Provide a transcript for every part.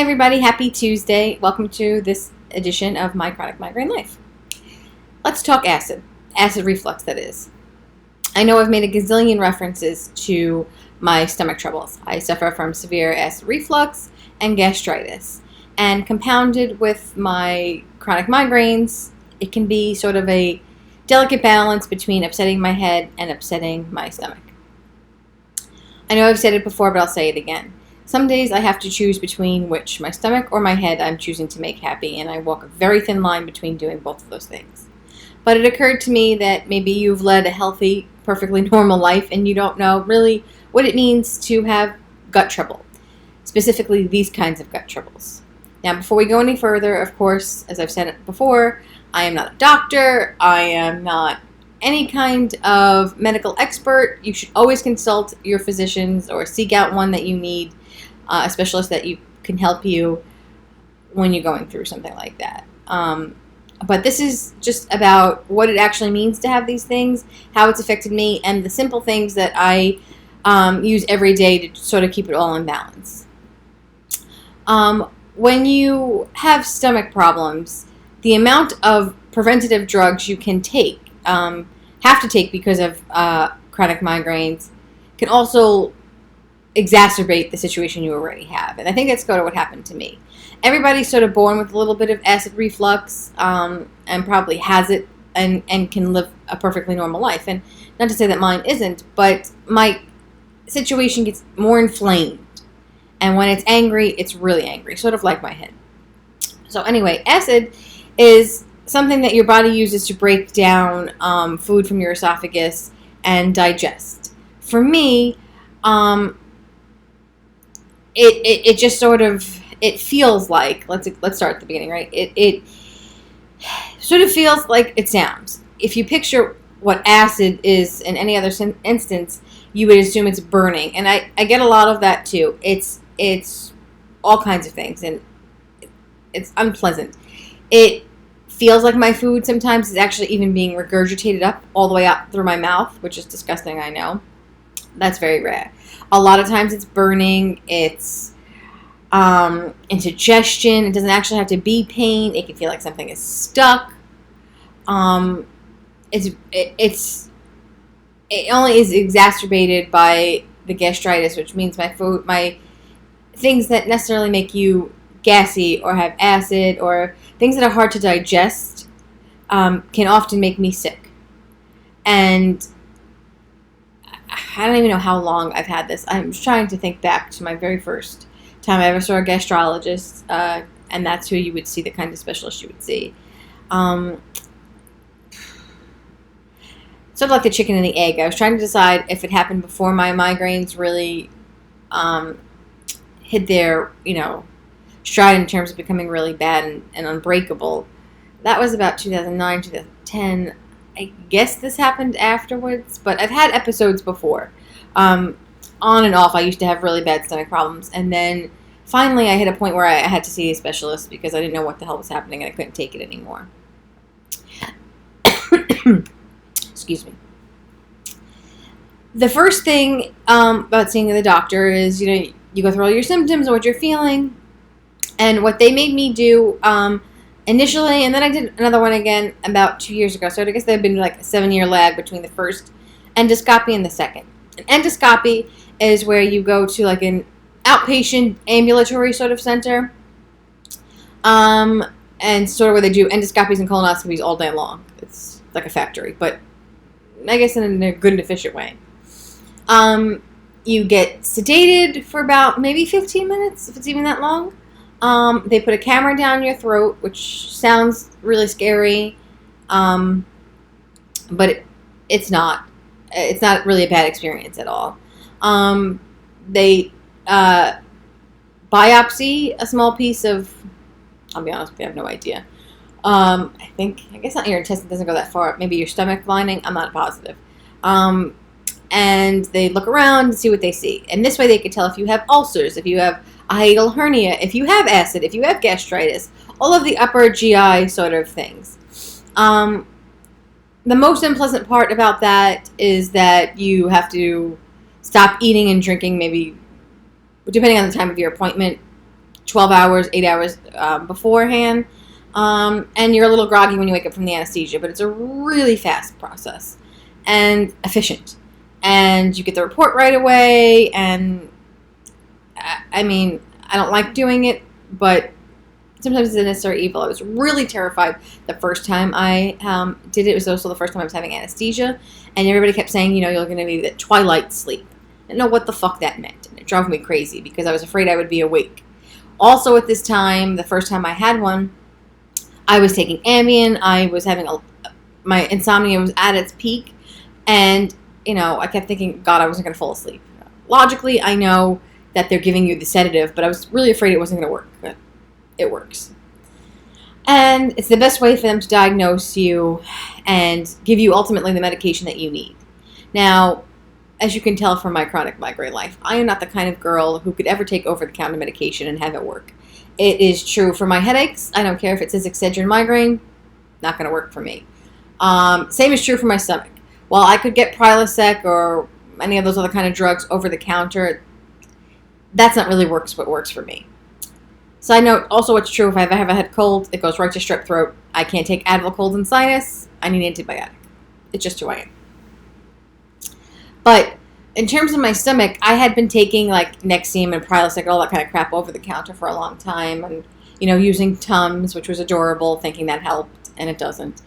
Everybody, happy Tuesday. Welcome to this edition of My Chronic Migraine Life. Let's talk acid reflux, that is. I know I've made a gazillion references to my stomach troubles. I suffer from severe acid reflux and gastritis, and compounded with my chronic migraines, it can be sort of a delicate balance between upsetting my head and upsetting my stomach. I know I've said it before, but I'll say it again. Some days I have to choose between which, my stomach or my head, I'm choosing to make happy, and I walk a very thin line between doing both of those things. But it occurred to me that maybe you've led a healthy, perfectly normal life, and you don't know really what it means to have gut trouble, specifically these kinds of gut troubles. Now, before we go any further, of course, as I've said it before, I am not a doctor, I am not any kind of medical expert. You should always consult your physicians or seek out one that you need, a specialist that you can help you when you're going through something like that. But this is just about what it actually means to have these things, how it's affected me, and the simple things that I use every day to sort of keep it all in balance. When you have stomach problems, the amount of preventative drugs you can take, have to take because of chronic migraines, can also exacerbate the situation you already have. And I think that's sort of what happened to me. Everybody's sort of born with a little bit of acid reflux and probably has it and can live a perfectly normal life. And not to say that mine isn't, but my situation gets more inflamed. And when it's angry, it's really angry, sort of like my head. So anyway, acid is something that your body uses to break down food from your esophagus and digest. For me, it just sort of, it feels like, let's start at the beginning, right? It sort of feels like it sounds. If you picture what acid is in any other instance, you would assume it's burning. And I get a lot of that too. It's all kinds of things, and it's unpleasant. It feels like my food sometimes is actually even being regurgitated up all the way out through my mouth, which is disgusting, I know. That's very rare. A lot of times it's burning, it's indigestion. It doesn't actually have to be pain. It can feel like something is stuck. It only is exacerbated by the gastritis, which means my things that necessarily make you gassy or have acid or things that are hard to digest can often make me sick. And I don't even know how long I've had this. I'm just trying to think back to my very first time I ever saw a gastrologist, and that's who you would see, the kind of specialist you would see. Sort of like the chicken and the egg. I was trying to decide if it happened before my migraines really hit their, stride in terms of becoming really bad and unbreakable. That was about 2009, 2010. I guess this happened afterwards, but I've had episodes before. On and off, I used to have really bad stomach problems, and then finally I hit a point where I had to see a specialist because I didn't know what the hell was happening and I couldn't take it anymore. Excuse me. The first thing about seeing the doctor is, you go through all your symptoms and what you're feeling, and what they made me do initially, and then I did another one again about 2 years ago. So I guess there had been like a 7-year lag between the first endoscopy and the second. An endoscopy is where you go to like an outpatient ambulatory sort of center, and sort of where they do endoscopies and colonoscopies all day long. It's like a factory, but I guess in a good and efficient way. You get sedated for about maybe 15 minutes, if it's even that long. They put a camera down your throat, which sounds really scary, but it's not. It's not really a bad experience at all. They biopsy a small piece of, I'll be honest with you, I have no idea. I guess not your intestine, doesn't go that far. Maybe your stomach lining, I'm not positive. And they look around and see what they see. And this way they can tell if you have ulcers, if you have a hiatal hernia, if you have acid, if you have gastritis, all of the upper GI sort of things. The most unpleasant part about that is that you have to stop eating and drinking, maybe, depending on the time of your appointment, 12 hours, 8 hours beforehand. And you're a little groggy when you wake up from the anesthesia, but it's a really fast process and efficient. And you get the report right away. And I mean, I don't like doing it, but sometimes it's a necessary evil. I was really terrified the first time I did it. It was also the first time I was having anesthesia. And everybody kept saying, you're going to be the twilight sleep. I didn't know what the fuck that meant. And it drove me crazy because I was afraid I would be awake. Also at this time, the first time I had one, I was taking Ambien. I was having my insomnia was at its peak. And, I kept thinking, God, I wasn't going to fall asleep. Logically, I know that they're giving you the sedative, but I was really afraid it wasn't going to work. But it works. And it's the best way for them to diagnose you and give you ultimately the medication that you need. Now, as you can tell from my chronic migraine life, I am not the kind of girl who could ever take over-the-counter medication and have it work. It is true for my headaches. I don't care if it says Excedrin migraine. Not going to work for me. Same is true for my stomach. While I could get Prilosec or any of those other kind of drugs over the counter, that's not really what works for me. Side note, also what's true, if I ever have a head cold, it goes right to strep throat. I can't take Advil cold and sinus. I need an antibiotic. It's just who I am. But in terms of my stomach, I had been taking like Nexium and Prilosec, all that kind of crap over the counter for a long time. And, using Tums, which was adorable, thinking that helped, and it doesn't.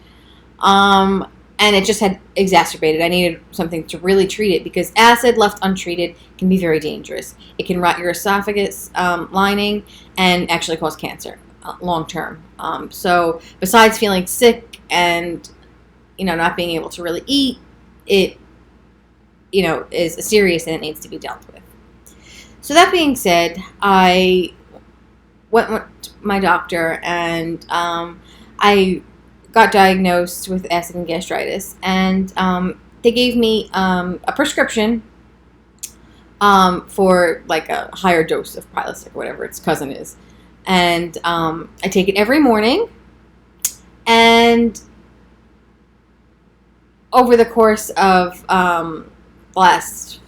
And it just had exacerbated. I needed something to really treat it because acid left untreated can be very dangerous. It can rot your esophagus lining and actually cause cancer long term. So besides feeling sick and, not being able to really eat, it, is serious and it needs to be dealt with. So that being said, I went to my doctor and I got diagnosed with acid and gastritis, and they gave me a prescription for like a higher dose of Prilosec, whatever its cousin is, and I take it every morning, and over the course of last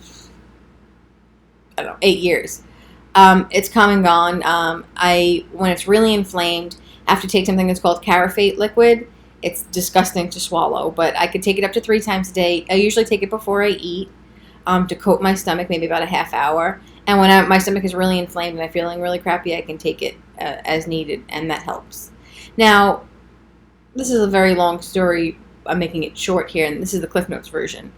8 years, it's come and gone. When it's really inflamed, I have to take something that's called Carafate liquid. It's disgusting to swallow, but I could take it up to 3 times a day. I usually take it before I eat to coat my stomach, maybe about a half hour. And when my stomach is really inflamed and I'm feeling really crappy, I can take it as needed, and that helps. Now, this is a very long story. I'm making it short here, and this is the Cliff Notes version.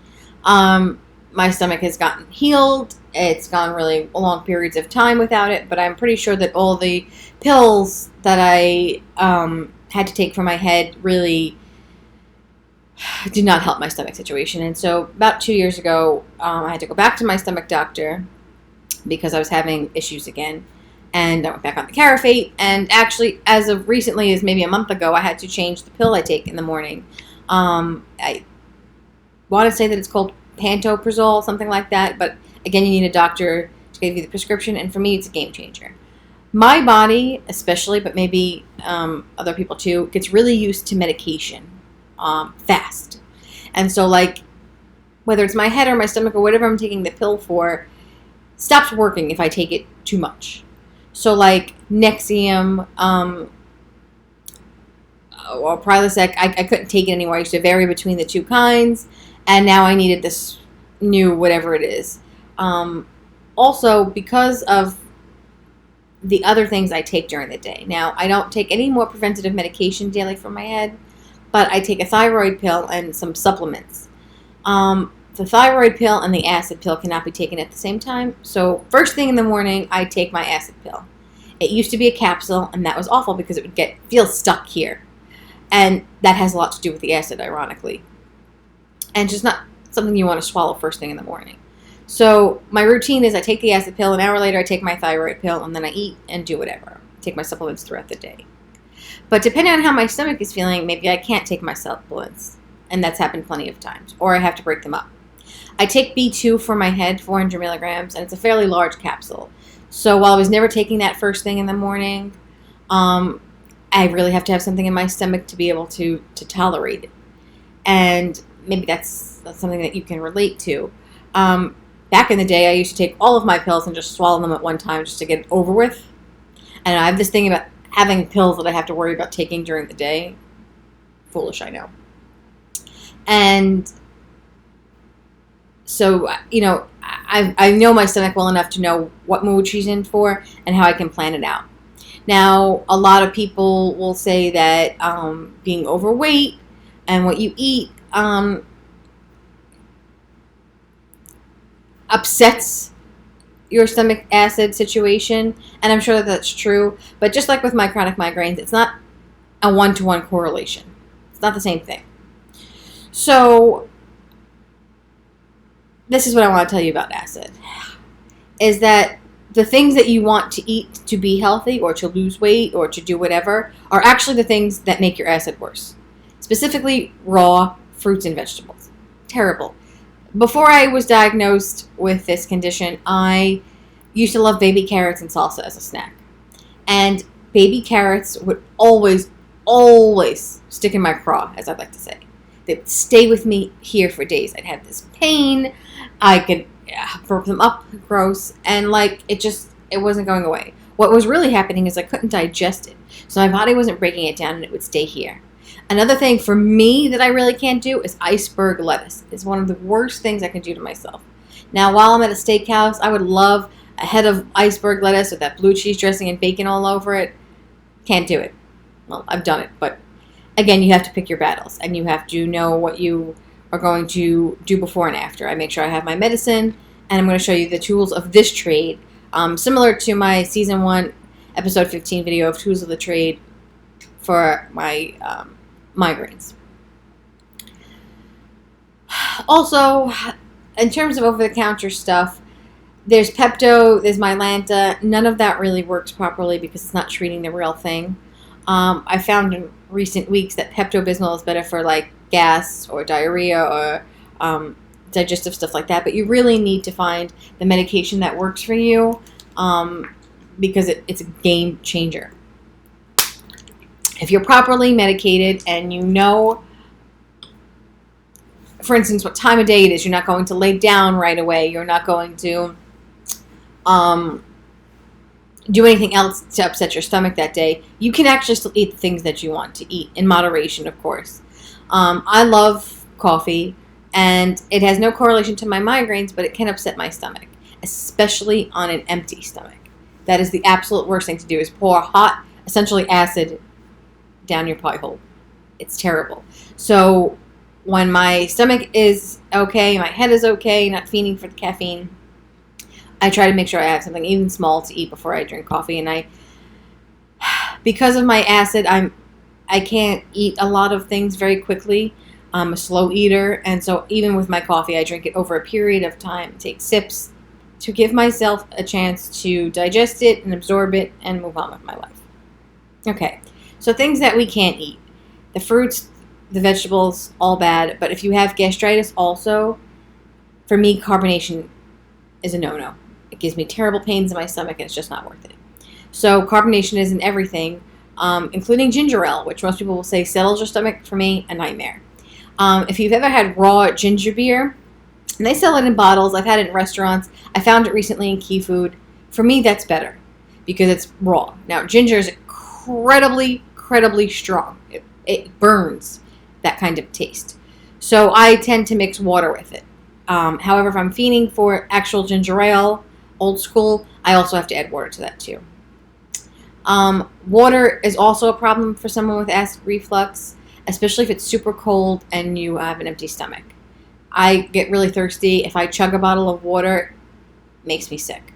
My stomach has gotten healed. It's gone really long periods of time without it, but I'm pretty sure that all the pills that I had to take for my head really did not help my stomach situation. And so about 2 years ago, I had to go back to my stomach doctor because I was having issues again. And I went back on the Carafate. And actually, as of recently as maybe a month ago, I had to change the pill I take in the morning. I want to say that it's called pantoprazole, something like that. But again, you need a doctor to give you the prescription. And for me, it's a game changer. My body, especially, but maybe other people too, gets really used to medication fast. And so, like, whether it's my head or my stomach or whatever I'm taking the pill for, stops working if I take it too much. So, like, Nexium or Prilosec, I couldn't take it anymore. I used to vary between the two kinds, and now I needed this new whatever it is. Also, because of the other things I take during the day. Now, I don't take any more preventative medication daily for my head, but I take a thyroid pill and some supplements. The thyroid pill and the acid pill cannot be taken at the same time. So first thing in the morning, I take my acid pill. It used to be a capsule, and that was awful because it would feel stuck here. And that has a lot to do with the acid, ironically. And just not something you want to swallow first thing in the morning. So my routine is I take the acid pill, an hour later I take my thyroid pill, and then I eat and do whatever. Take my supplements throughout the day. But depending on how my stomach is feeling, maybe I can't take my supplements. And that's happened plenty of times. Or I have to break them up. I take B2 for my head, 400 milligrams, and it's a fairly large capsule. So while I was never taking that first thing in the morning, I really have to have something in my stomach to be able to tolerate it. And maybe that's something that you can relate to. Back in the day, I used to take all of my pills and just swallow them at one time just to get it over with. And I have this thing about having pills that I have to worry about taking during the day. Foolish, I know. And so, I know my stomach well enough to know what mood she's in for and how I can plan it out. Now, a lot of people will say that being overweight and what you eat upsets your stomach acid situation, and I'm sure that that's true. But just like with my chronic migraines, it's not a one-to-one correlation. It's not the same thing. So this is what I want to tell you about acid, is that the things that you want to eat to be healthy or to lose weight or to do whatever are actually the things that make your acid worse. Specifically, raw fruits and vegetables. Terrible. Before I was diagnosed with this condition, I used to love baby carrots and salsa as a snack. And baby carrots would always stick in my craw, as I'd like to say. They would stay with me here for days. I'd have this pain. I could burp them up, gross, and it wasn't going away. What was really happening is I couldn't digest it. So my body wasn't breaking it down and it would stay here. Another thing for me that I really can't do is iceberg lettuce. It's one of the worst things I can do to myself. Now, while I'm at a steakhouse, I would love a head of iceberg lettuce with that blue cheese dressing and bacon all over it. Can't do it. Well, I've done it, but again, you have to pick your battles, and you have to know what you are going to do before and after. I make sure I have my medicine, and I'm going to show you the tools of this trade, similar to my Season 1, Episode 15 video of Tools of the Trade for my migraines. Also, in terms of over-the-counter stuff, there's Pepto, there's Mylanta. None of that really works properly because it's not treating the real thing. I found in recent weeks that Pepto-Bismol is better for gas or diarrhea or digestive stuff like that, but you really need to find the medication that works for you because it's a game changer. If you're properly medicated and you know, for instance, what time of day it is, you're not going to lay down right away, you're not going to do anything else to upset your stomach that day, you can actually still eat the things that you want to eat, in moderation, of course. I love coffee, and it has no correlation to my migraines, but it can upset my stomach, especially on an empty stomach. That is the absolute worst thing to do, is pour hot, essentially acid, down your pie hole. It's terrible. So when my stomach is okay, my head is okay, not fiending for the caffeine, I try to make sure I have something even small to eat before I drink coffee. And because of my acid, I can't eat a lot of things very quickly. I'm a slow eater, and so even with my coffee, I drink it over a period of time, take sips to give myself a chance to digest it and absorb it and move on with my life. Okay, so things that we can't eat. The fruits, the vegetables, all bad, but if you have gastritis also, for me, carbonation is a no-no. It gives me terrible pains in my stomach, and it's just not worth it. So carbonation is in everything, including ginger ale, which most people will say settles your stomach. For me, a nightmare. If you've ever had raw ginger beer, and they sell it in bottles, I've had it in restaurants. I found it recently in Key Food. For me, that's better because it's raw. Now, ginger is incredibly strong. It burns that kind of taste. So I tend to mix water with it. However, if I'm fiending for actual ginger ale, old school, I also have to add water to that too. Water is also a problem for someone with acid reflux, especially if it's super cold and you have an empty stomach. I get really thirsty. If I chug a bottle of water, it makes me sick.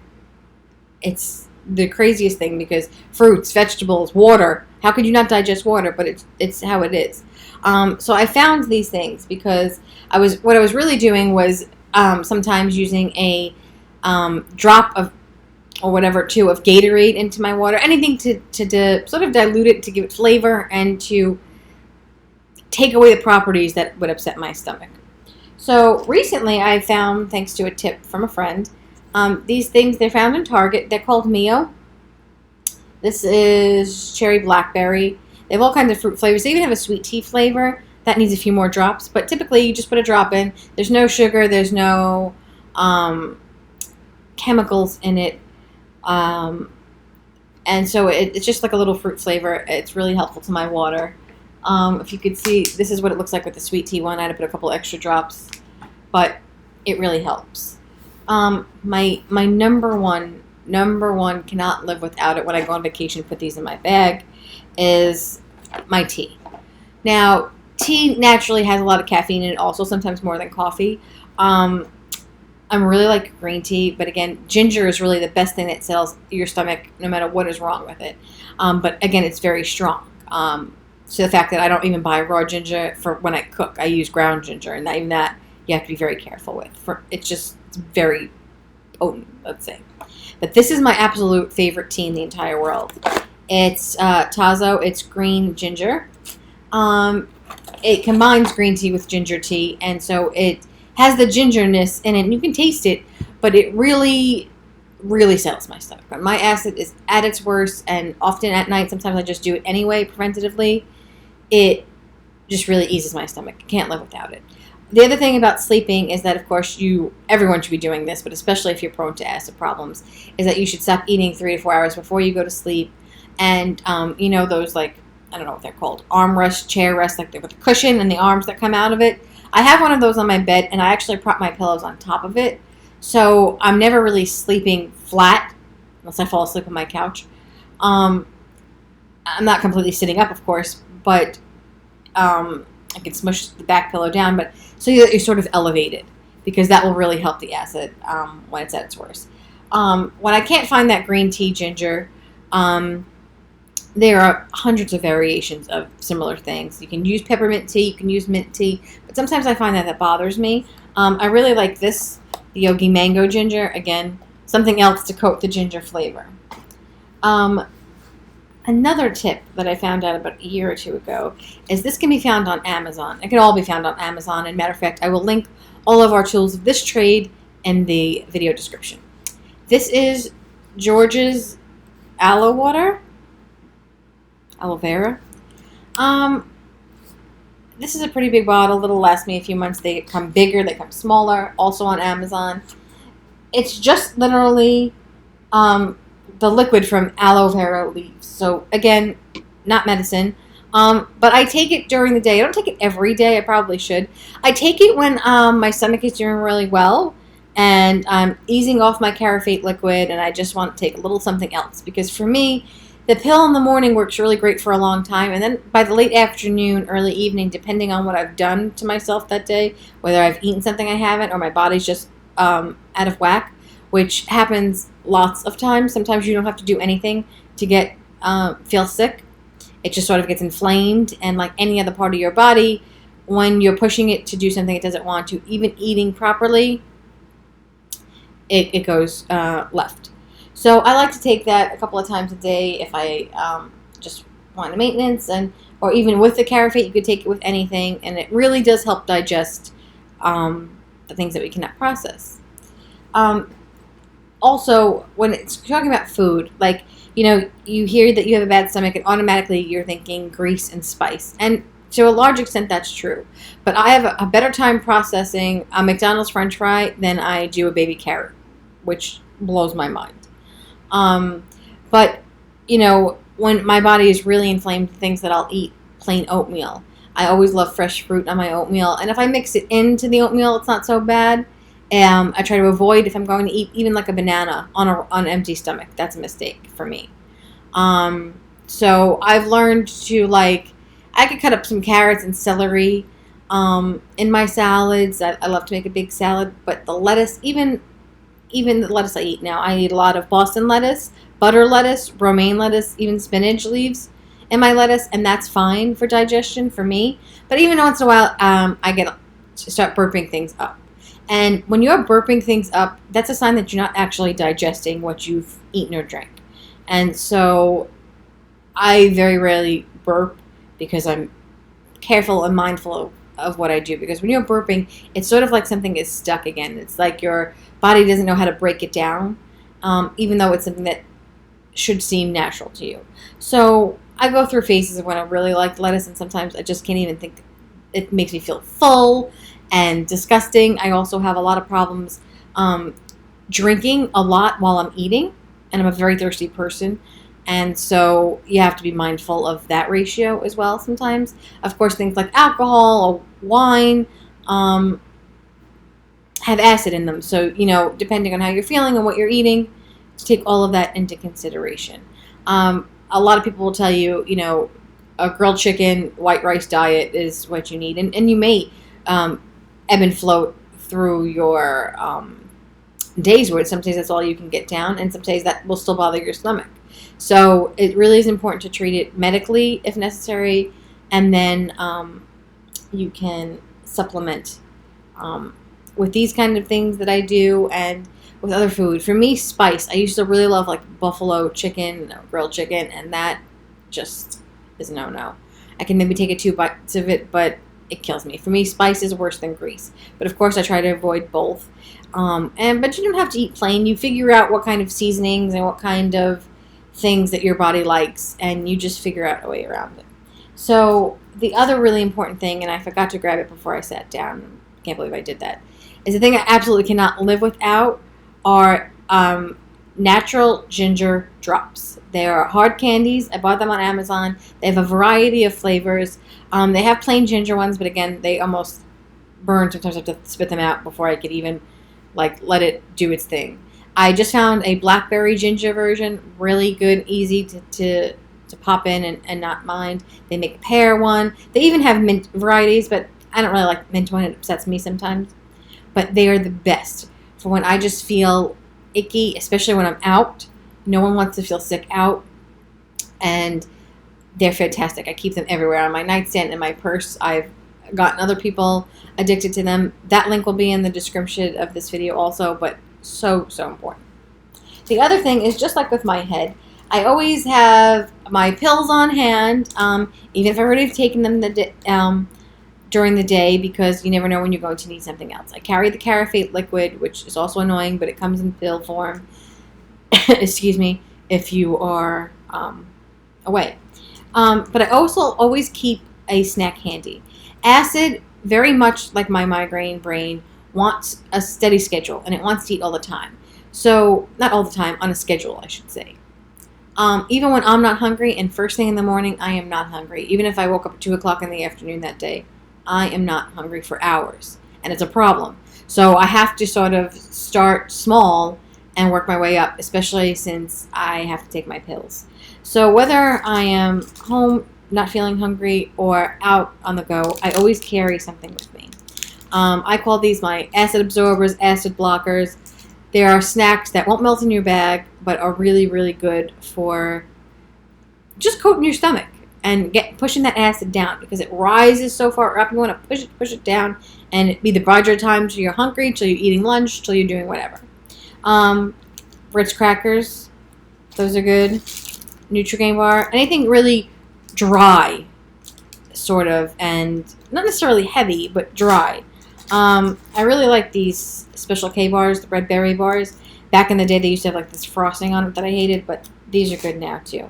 It's the craziest thing because fruits, vegetables, water, how could you not digest water? But it's how it is. So I found these things because what I was really doing was sometimes using a drop of or whatever of Gatorade into my water, anything to sort of dilute it, to give it flavor and to take away the properties that would upset my stomach. So recently I found, thanks to a tip from a friend, these things. They're found in Target. They're called Mio. This is cherry blackberry. They have all kinds of fruit flavors. They even have a sweet tea flavor. That needs a few more drops, but typically you just put a drop in. There's no sugar. There's no chemicals in it. And so it's just like a little fruit flavor. It's really helpful to my water. If you could see, this is what it looks like with the sweet tea one. I had to put a couple extra drops, but it really helps. My number one cannot live without it when I go on vacation, put these in my bag, is my tea. Now, tea naturally has a lot of caffeine in it also, sometimes more than coffee. I'm really like green tea, but again, ginger is really the best thing that settles your stomach no matter what is wrong with it. But again, it's very strong. So the fact that I don't even buy raw ginger for when I cook, I use ground ginger, and even that you have to be very careful with. It's very potent, let's say. But this is my absolute favorite tea in the entire world. It's Tazo. It's green ginger. It combines green tea with ginger tea, and so it has the gingerness in it, and you can taste it, but it really, really settles my stomach. When my acid is at its worst, and often at night, sometimes I just do it anyway, preventatively, it just really eases my stomach. Can't live without it. The other thing about sleeping is that, of course, everyone should be doing this, but especially if you're prone to acid problems, is that you should stop eating 3 to 4 hours before you go to sleep. And, those, like, I don't know what they're called, armrest, chair rest, like with the cushion and the arms that come out of it. I have one of those on my bed, and I actually prop my pillows on top of it. So I'm never really sleeping flat, unless I fall asleep on my couch. I'm not completely sitting up, of course, but I can smush the back pillow down, but so you're sort of elevated, because that will really help the acid when it's at its worst. When I can't find that green tea ginger, there are hundreds of variations of similar things. You can use peppermint tea, you can use mint tea, but sometimes I find that bothers me. I really like this, the Yogi Mango Ginger. Again, something else to coat the ginger flavor. Another tip that I found out about a year or two ago is this can be found on Amazon. It can all be found on Amazon. And matter of fact, I will link all of our tools of this trade in the video description. This is George's aloe water. Aloe vera. This is a pretty big bottle. It'll last me a few months. They come bigger. They come smaller. Also on Amazon. It's just literally the liquid from aloe vera leaves. So again, not medicine. But I take it during the day. I don't take it every day. I probably should. I take it when my stomach is doing really well and I'm easing off my caraphate liquid and I just want to take a little something else. Because for me, the pill in the morning works really great for a long time, and then by the late afternoon, early evening, depending on what I've done to myself that day, whether I've eaten something I haven't or my body's just out of whack, which happens lots of times. Sometimes you don't have to do anything to feel sick. It just sort of gets inflamed, and like any other part of your body, when you're pushing it to do something it doesn't want to, even eating properly, it goes left. So I like to take that a couple of times a day if I just want maintenance, or even with the caraphate, you could take it with anything, and it really does help digest the things that we cannot process. Also, when it's talking about food, like, you hear that you have a bad stomach, and automatically you're thinking grease and spice, and to a large extent that's true. But I have a better time processing a McDonald's French fry than I do a baby carrot, which blows my mind. But, when my body is really inflamed, things that I'll eat, plain oatmeal. I always love fresh fruit on my oatmeal. And if I mix it into the oatmeal, it's not so bad. I try to avoid, if I'm going to eat even like a banana on an empty stomach. That's a mistake for me. So I've learned to I could cut up some carrots and celery in my salads. I love to make a big salad, but the lettuce, even the lettuce I eat now, I eat a lot of Boston lettuce, butter lettuce, romaine lettuce, even spinach leaves in my lettuce, and that's fine for digestion for me. But even once in a while, I start burping things up. And when you're burping things up, that's a sign that you're not actually digesting what you've eaten or drank. And so I very rarely burp because I'm careful and mindful of what I do. Because when you're burping, it's sort of like something is stuck again. It's like your body doesn't know how to break it down, even though it's something that should seem natural to you. So I go through phases of when I really like lettuce, and sometimes I just can't even think. It makes me feel full and disgusting. I also have a lot of problems drinking a lot while I'm eating, and I'm a very thirsty person. And so you have to be mindful of that ratio as well sometimes. Of course, things like alcohol or wine have acid in them. So, depending on how you're feeling and what you're eating, to take all of that into consideration. A lot of people will tell you, a grilled chicken, white rice diet is what you need. And you may ebb and float through your days where some days that's all you can get down, and some days that will still bother your stomach. So it really is important to treat it medically if necessary, and then you can supplement with these kind of things that I do and with other food. For me, spice. I used to really love like buffalo chicken, grilled chicken, and that just is a no-no. I can maybe take 2 bites of it, but it kills me. For me, spice is worse than grease. But of course, I try to avoid both. But you don't have to eat plain. You figure out what kind of seasonings and what kind of things that your body likes, and you just figure out a way around it. So the other really important thing, and I forgot to grab it before I sat down, can't believe I did that, is the thing I absolutely cannot live without are natural ginger drops. They are hard candies. I bought them on Amazon. They have a variety of flavors. They have plain ginger ones, but again, they almost burn. Sometimes I have to spit them out before I could even let it do its thing. I just found a blackberry ginger version, really good, easy to pop in and not mind. They make a pear one. They even have mint varieties, but I don't really like mint one. It upsets me sometimes. But they are the best for when I just feel icky, especially when I'm out. No one wants to feel sick out. And they're fantastic. I keep them everywhere on my nightstand, in my purse. I've gotten other people addicted to them. That link will be in the description of this video also, but so important. The other thing is, just like with my head, I always have my pills on hand, even if I've already taken them during the day, because you never know when you're going to need something else. I carry the Carafate liquid, which is also annoying, but it comes in pill form. Excuse me, if you are away. But I also always keep a snack handy. Acid, very much like my migraine brain, wants a steady schedule, and it wants to eat all the time. So, not all the time, on a schedule, I should say. Even when I'm not hungry, and first thing in the morning, I am not hungry. Even if I woke up at 2 o'clock in the afternoon that day, I am not hungry for hours, and it's a problem. So I have to sort of start small and work my way up, especially since I have to take my pills. So whether I am home not feeling hungry or out on the go, I always carry something with me. I call these my acid absorbers, acid blockers. They are snacks that won't melt in your bag, but are really, really good for just coating your stomach and pushing that acid down, because it rises so far up. You want to push it down, and it be the bide time till you're hungry, till you're eating lunch, till you're doing whatever. Ritz crackers, those are good. Nutrigrain bar, anything really dry, sort of, and not necessarily heavy, but dry. I really like these Special K bars, the red berry bars. Back in the day, they used to have like this frosting on it that I hated, but these are good now too.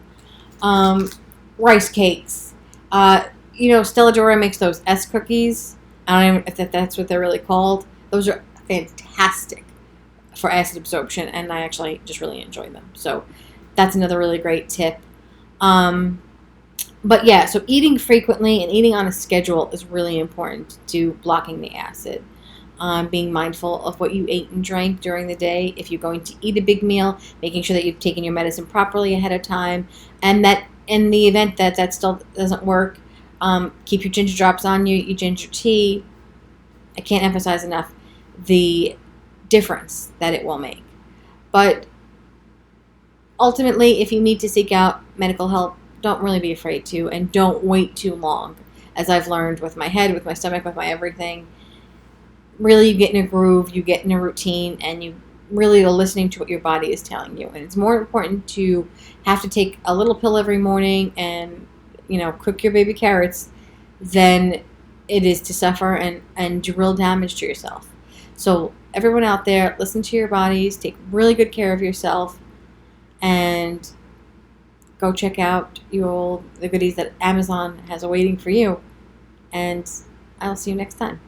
Rice cakes. Stella Dora makes those S cookies. I don't even if that's what they're really called. Those are fantastic for acid absorption, and I actually just really enjoy them. So that's another really great tip. But yeah, so eating frequently and eating on a schedule is really important to blocking the acid. Being mindful of what you ate and drank during the day. If you're going to eat a big meal, making sure that you've taken your medicine properly ahead of time, and that in the event that that still doesn't work, keep your ginger drops on you, your ginger tea. I can't emphasize enough the difference that it will make. But ultimately, if you need to seek out medical help, don't really be afraid to, and don't wait too long. As I've learned with my head, with my stomach, with my everything, really you get in a groove, you get in a routine, and you really are listening to what your body is telling you. And it's more important to have to take a little pill every morning and, cook your baby carrots than it is to suffer and do real damage to yourself. So everyone out there, listen to your bodies, take really good care of yourself, and go check out the goodies that Amazon has awaiting for you. And I'll see you next time.